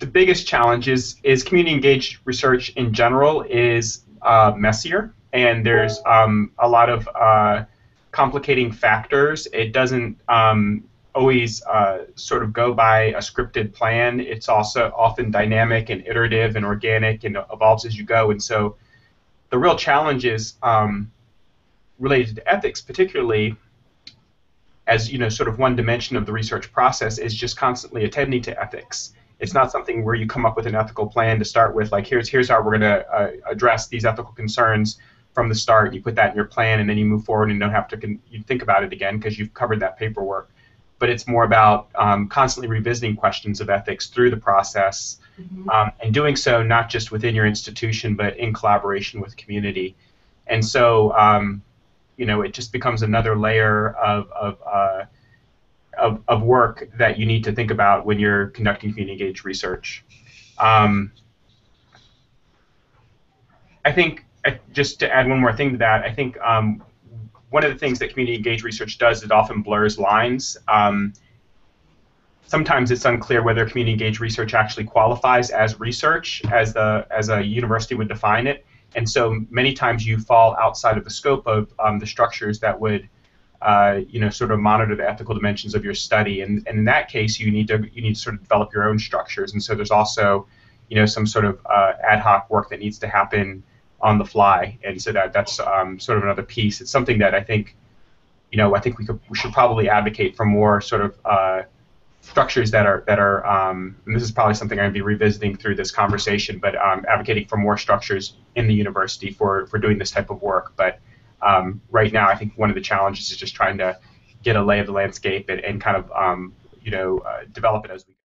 the biggest challenge is community engaged research in general is messier, and there's a lot of complicating factors. It doesn't always sort of go by a scripted plan. It's also often dynamic and iterative and organic and evolves as you go. And so the real challenge is related to ethics, particularly as sort of one dimension of the research process, is just constantly attending to ethics. It's not something where you come up with an ethical plan to start with, like here's how we're going to address these ethical concerns from the start. You put that in your plan, and then you move forward and don't have to you think about it again because you've covered that paperwork. But it's more about constantly revisiting questions of ethics through the process, and doing so not just within your institution, but in collaboration with community. And so, it just becomes another layer of work that you need to think about when you're conducting community engaged research. I think, just to add one more thing to that, I think one of the things that community engaged research does is it often blurs lines. Sometimes it's unclear whether community engaged research actually qualifies as research as a university would define it, and so many times you fall outside of the scope of the structures that would sort of monitor the ethical dimensions of your study, and in that case you need to sort of develop your own structures. And so there's also some sort of ad hoc work that needs to happen on the fly, and so that's sort of another piece. It's something that I think we should probably advocate for more sort of structures that are and this is probably something I'm going to be revisiting through this conversation, but advocating for more structures in the university for doing this type of work. But right now, I think one of the challenges is just trying to get a lay of the landscape and kind of develop it as we go.